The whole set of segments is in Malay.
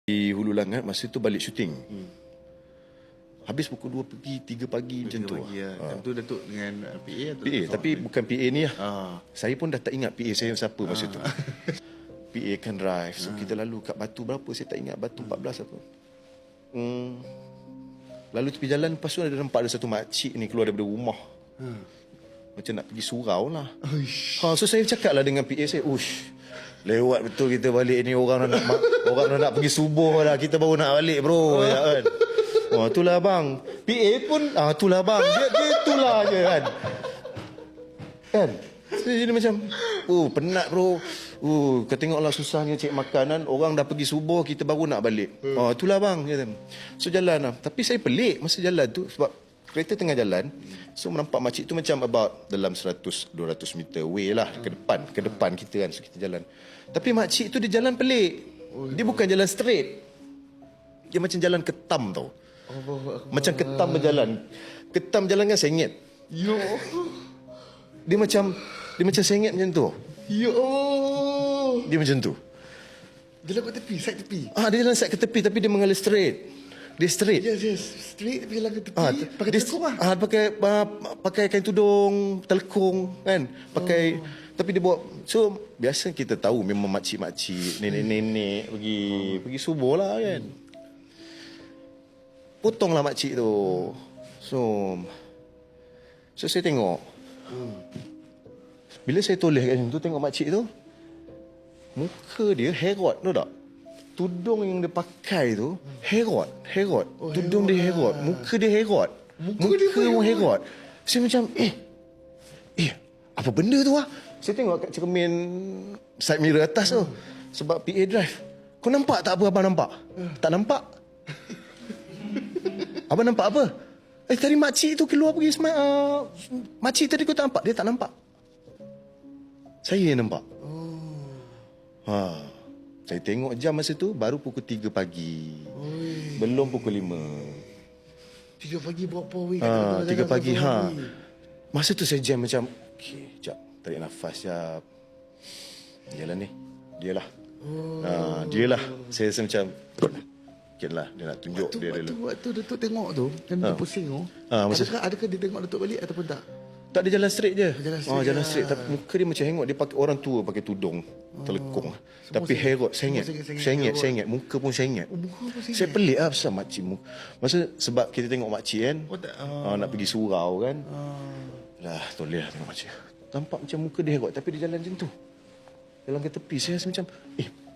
Di Hulu Langat masa tu balik syuting. Habis pukul 2 pagi, 3 pagi macam tu. Time tu Datuk dengan PA atau PA, tapi bukan PA ni lah. Ah. Saya pun dah tak ingat PA saya siapa masa tu. PA kan drive. So kita lalu kat Batu berapa, saya tak ingat, Batu 14 apa. Lalu tepi jalan, lepas tu ada nampak ada satu makcik ni keluar daripada rumah. Macam nak pergi surau lah. So saya cakap lah dengan PA saya, lewat betul kita balik ni, orang dah nak pergi subuh dah, kita baru nak balik bro. Kan? Itulah bang. PA pun itulah bang. Dia itulah je kan. Kan? So, jadi macam penat bro. Kau tengoklah susahnya cek makanan. Orang dah pergi subuh, kita baru nak balik. Itulah bang. So jalan lah. Tapi saya pelik masa jalan tu, sebab kereta tengah jalan. So nampak makcik tu macam about dalam 100-200 meter away lah. Ke depan kita kan. So kita jalan. Tapi makcik tu dia jalan pelik. Dia bukan jalan straight. Dia macam jalan ketam tau. Macam ketam berjalan. Ketam jalan kan sengit. Yo. Dia macam sengit macam tu. Yo. Dia macam tu. Jalan kat tepi, side tepi. Dia jalan side ke tepi tapi dia mengalir straight. Dia straight. Yes. Straight tapi jalan ke tepi. Pakai telekung lah. Pakai kain tudung, telekung kan. Pakai tapi dia bawa. So biasa kita tahu memang makcik-makcik, nenek-nenek pergi subuh lah kan. Potonglah makcik tu. So saya tengok. Bila saya toleh kat situ tengok makcik tu, muka dia herot, tahu tak? Tudung yang dia pakai tu herot. Tudung dia herot, muka dia herot. Muka dia herot. Saya macam apa benda tu ah? Saya tengok kat cermin side mirror atas tu. Sebab PA drive. Kau nampak tak apa abang nampak? Tak nampak. Abang nampak apa? Tadi makcik tu keluar pergi makcik tadi kau tak nampak? Dia tak nampak. Saya yang nampak. Saya tengok jam masa tu baru pukul 3 pagi. Belum pukul 5. 3 pagi berapa weh? 3 pagi Masa tu saya jam macam sekejap, tarik nafas sekejap. Yalah ni. Dialah. Dialah. Saya rasa macam lah, dia nak tunjuk dia dulu. Waktu Datuk tengok tu, kan dia pusing tu. Adakah dia tengok Datuk balik ataupun tak? Tak, dia jalan straight je. Jalan straight. Tapi muka dia macam hengok. Dia pakai, orang tua pakai tudung, telekung. Tapi herot, sengit. Muka pun sengit. Saya pelik lah pasal makcik. Masa sebab kita tengok makcik kan, nak pergi surau kan. Toleh lah tengok makcik. Nampak macam muka dia herot, tapi dia jalan macam tu. Jalan ke tepi. Saya rasa macam,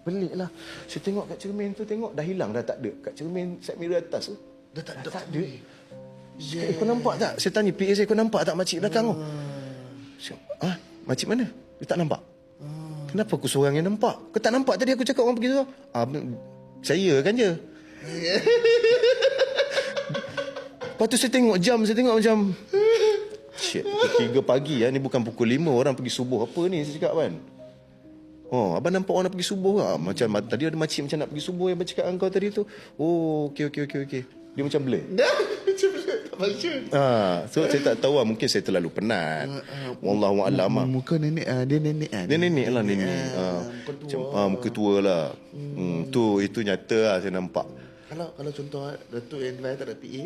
pelik lah. Saya tengok kat cermin tu, tengok dah hilang, dah tak ada. Kat cermin side mirror atas tu, dah tak ada. Kau nampak tak? Saya tanya PA saya, kau nampak tak makcik belakang tu? Makcik mana? Dia tak nampak. Kenapa aku seorang yang nampak? Kau tak nampak tadi aku cakap orang pergi tu? Saya kan je. Lepas tu saya tengok jam, saya tengok macam pukul 3 pagi ni bukan pukul 5 orang pergi subuh apa ni saya cakap kan. Abang nampak orang nak pergi subuh tak? Macam tadi ada makcik macam nak pergi subuh yang bercakap dengan kau tadi tu. Okey. Dia macam blur. So saya tak tahu lah. Mungkin saya terlalu penat. Wallahu a'lam. Muka nenek dia nenek kan? Dia nenek lah nenek. Macam muka tua lah. Itu nyata lah saya nampak. Kalau contoh Datuk yang drive tak ada PA,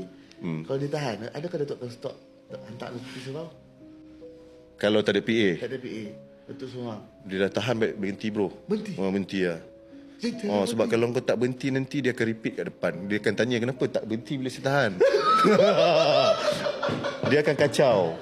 kalau ditahan, adakah Datuk akan stop hantar pergi surau? Kalau tak ada PA? Tak ada PA. Datuk seorang. Dia dah tahan berhenti bro. Berhenti lah. Sebab kalau kau tak berhenti nanti dia akan repeat kat depan. Dia akan tanya kenapa tak berhenti bila saya tahan. Dia akan kacau.